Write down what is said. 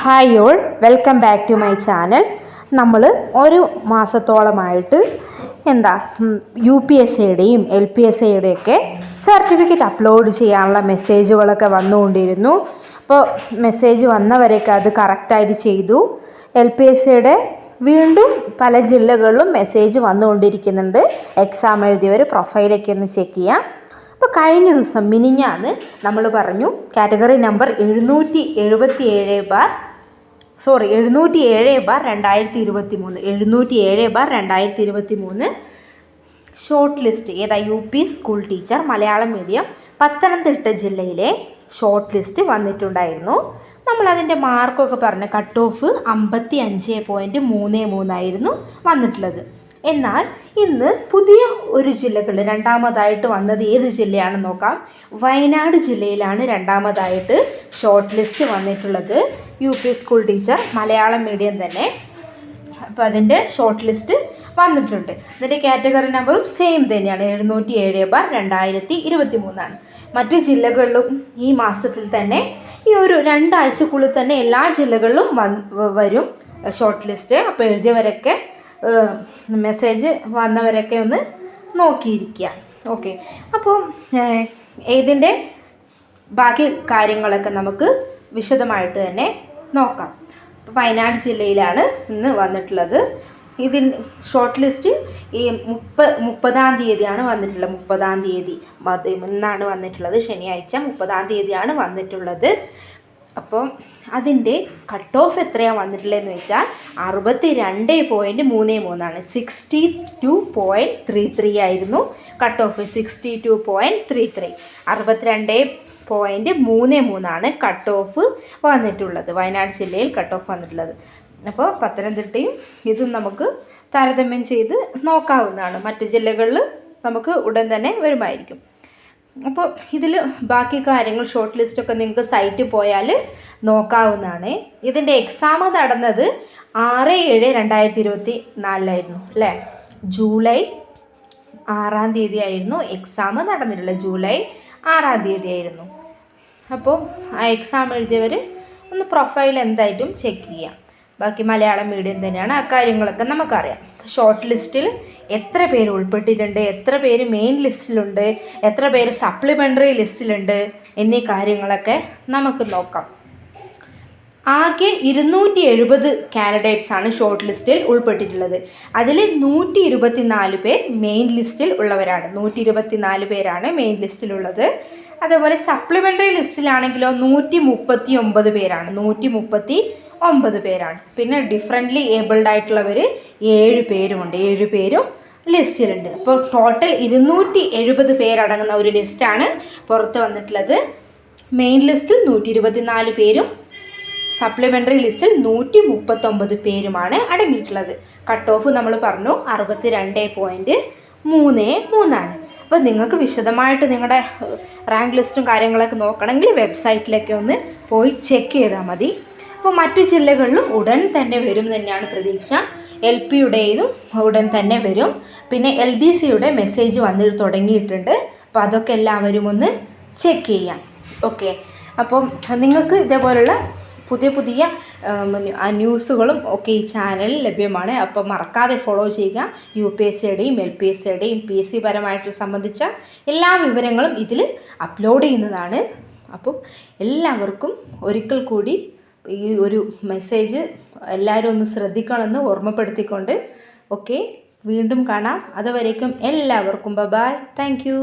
Hi all, welcome back to my channel. നമ്മൾ ഒരു മാസത്തോളമായിട്ട് UPSCയുടെയും LPSCയുടെയൊക്കെ certificate upload ചെയ്യാനുള്ള മെസ്സേജുകളൊക്കെ വന്നുകൊണ്ടിരുന്നു. അപ്പോൾ മെസ്സേജ് വന്നവരൊക്കെ അത് കറക്റ്റായിട്ട് ചെയ്തു. LPSCയുടെ വീണ്ടും പല ജില്ലകളിലും മെസ്സേജ് വന്നുകൊണ്ടിരിക്കുന്നുണ്ട്. എക്സാം എഴുതിയവർ പ്രൊഫൈലൊക്കെ ഒന്ന് ചെക്ക് ചെയ്യാം. അപ്പോൾ കഴിഞ്ഞ ദിവസം മിനിഞ്ഞാന്ന് നമ്മൾ പറഞ്ഞു category number 707/2023 short list UP school teacher Malayalam medium Pathanamthitta ജില്ലയിലെ ഷോർട്ട് ലിസ്റ്റ് വന്നിട്ടുണ്ടായിരുന്നു. നമ്മളതിൻ്റെ മാർക്കൊക്കെ പറഞ്ഞ് കട്ട് ഓഫ് 55.33 ആയിരുന്നു വന്നിട്ടുള്ളത്. എന്നാൽ ഇന്ന് പുതിയ ഒരു ജില്ലകൾ രണ്ടാമതായിട്ട് വന്നത് ഏത് ജില്ലയാണെന്ന് നോക്കാം. വയനാട് ജില്ലയിലാണ് രണ്ടാമതായിട്ട് ഷോർട്ട് ലിസ്റ്റ് വന്നിട്ടുള്ളത്. UP school teacher Malayalam medium തന്നെ. അപ്പോൾ അതിൻ്റെ ഷോർട്ട് ലിസ്റ്റ് വന്നിട്ടുണ്ട്. അതിൻ്റെ കാറ്റഗറി നമ്പറും സെയിം തന്നെയാണ്, 707/2023. മറ്റു ജില്ലകളിലും ഈ മാസത്തിൽ തന്നെ ഈ ഒരു 2 ആഴ്ചക്കുള്ളിൽ തന്നെ എല്ലാ ജില്ലകളിലും വരും ഷോർട്ട് ലിസ്റ്റ്. അപ്പോൾ എഴുതിയവരൊക്കെ മെസ്സേജ് വന്നവരൊക്കെ ഒന്ന് നോക്കിയിരിക്കുക. ഓക്കെ, അപ്പോൾ ഇതിൻ്റെ ബാക്കി കാര്യങ്ങളൊക്കെ നമുക്ക് വിശദമായിട്ട് തന്നെ നോക്കാം. വയനാട് ജില്ലയിലാണ് ഇന്ന് വന്നിട്ടുള്ളത്. ഇതിന് ഷോർട്ട് ലിസ്റ്റ് ഈ 30-ാം തീയതിയാണ് വന്നിട്ടുള്ളത്. 30-ാം തീയതി ഇന്നാണ് വന്നിട്ടുള്ളത്, ശനിയാഴ്ച 30-ാം തീയതിയാണ് വന്നിട്ടുള്ളത്. അപ്പോൾ അതിൻ്റെ കട്ട് ഓഫ് എത്രയാണ് വന്നിട്ടുള്ളതെന്ന് വെച്ചാൽ 62.33 62.33 ആയിരുന്നു കട്ട് ഓഫ്. 62.33 62.33 കട്ട് ഓഫ് വന്നിട്ടുള്ളത്, വയനാട് ജില്ലയിൽ കട്ട് ഓഫ് വന്നിട്ടുള്ളത്. അപ്പോൾ പത്തനംതിട്ടയും ഇതും നമുക്ക് താരതമ്യം ചെയ്ത് നോക്കാവുന്നതാണ്. മറ്റു ജില്ലകളിൽ നമുക്ക് ഉടൻ തന്നെ വരുമായിരിക്കും. അപ്പോൾ ഇതിൽ ബാക്കി കാര്യങ്ങൾ ഷോർട്ട് ലിസ്റ്റൊക്കെ നിങ്ങൾക്ക് സൈറ്റിൽ പോയാൽ നോക്കാവുന്നതാണ്. ഇതിൻ്റെ എക്സാം നടന്നത് 6/7/2024 അല്ലേ? ജൂലൈ 6-ാം തീയതി ആയിരുന്നു എക്സാം നടന്നിട്ടുള്ളത്. ജൂലൈ 6-ാം തീയതി ആയിരുന്നു. അപ്പോൾ ആ എക്സാം എഴുതിയവർ ഒന്ന് പ്രൊഫൈൽ എന്തായിട്ടും ചെക്ക് ചെയ്യാം. ബാക്കി മലയാളം മീഡിയം തന്നെയാണ്, ആ കാര്യങ്ങളൊക്കെ നമുക്കറിയാം. ഷോർട്ട് ലിസ്റ്റിൽ എത്ര പേര് ഉൾപ്പെട്ടിട്ടുണ്ട്, എത്ര പേര് മെയിൻ ലിസ്റ്റിലുണ്ട്, എത്ര പേര് സപ്ലിമെൻ്ററി ലിസ്റ്റിലുണ്ട് എന്നീ കാര്യങ്ങളൊക്കെ നമുക്ക് നോക്കാം. ആകെ 270 കാൻഡിഡേറ്റ്സാണ് ഷോർട്ട് ലിസ്റ്റിൽ ഉൾപ്പെട്ടിട്ടുള്ളത്. അതിൽ 124 പേർ മെയിൻ ലിസ്റ്റിൽ ഉള്ളവരാണ്. 124 പേരാണ് മെയിൻ ലിസ്റ്റിലുള്ളത്. അതേപോലെ സപ്ലിമെൻ്ററി ലിസ്റ്റിലാണെങ്കിലോ 139 പേരാണ്. 139 പേരാണ്. പിന്നെ ഡിഫറൻ്റ്ലി ഏബിൾഡ് ആയിട്ടുള്ളവർ 7 പേരുമുണ്ട്. 7 പേരും ലിസ്റ്റിലുണ്ട്. അപ്പോൾ ടോട്ടൽ 270 പേരടങ്ങുന്ന ഒരു ലിസ്റ്റാണ് പുറത്ത് വന്നിട്ടുള്ളത്. മെയിൻ ലിസ്റ്റിൽ 124 പേരും സപ്ലിമെൻ്ററി ലിസ്റ്റിൽ 139 പേരുമാണ് അടങ്ങിയിട്ടുള്ളത്. കട്ട് ഓഫ് നമ്മൾ പറഞ്ഞു 62.33 അപ്പോൾ നിങ്ങൾക്ക് വിശദമായിട്ട് നിങ്ങളുടെ റാങ്ക് ലിസ്റ്റും കാര്യങ്ങളൊക്കെ നോക്കണമെങ്കിൽ വെബ്സൈറ്റിലൊക്കെ ഒന്ന് പോയി ചെക്ക് ചെയ്താൽ മതി. അപ്പോൾ മറ്റു ജില്ലകളിലും ഉടൻ തന്നെ വരും തന്നെയാണ് പ്രതീക്ഷ. LPയുടേതും ഉടൻ തന്നെ വരും. പിന്നെ LDCയുടെ മെസ്സേജ് വന്നിട്ട് തുടങ്ങിയിട്ടുണ്ട്. അപ്പോൾ അതൊക്കെ എല്ലാവരും ഒന്ന് ചെക്ക് ചെയ്യാം. ഓക്കെ, അപ്പം നിങ്ങൾക്ക് ഇതേപോലുള്ള പുതിയ ന്യൂസുകളും ഒക്കെ ഈ ചാനലിൽ ലഭ്യമാണ്. അപ്പോൾ മറക്കാതെ ഫോളോ ചെയ്യുക. UPSCയുടെയും LPSCയുടെയും PSC പരമായിട്ട് സംബന്ധിച്ച എല്ലാ വിവരങ്ങളും ഇതിൽ അപ്ലോഡ് ചെയ്യുന്നതാണ്. അപ്പം എല്ലാവർക്കും ഒരിക്കൽ കൂടി ഈ ഒരു മെസ്സേജ് എല്ലാവരും ഒന്ന് ശ്രദ്ധിക്കണമെന്ന് ഓർമ്മപ്പെടുത്തിക്കൊണ്ട് ഓക്കെ, വീണ്ടും കാണാം. അതുവരേക്കും എല്ലാവർക്കും ബൈ. Thank you.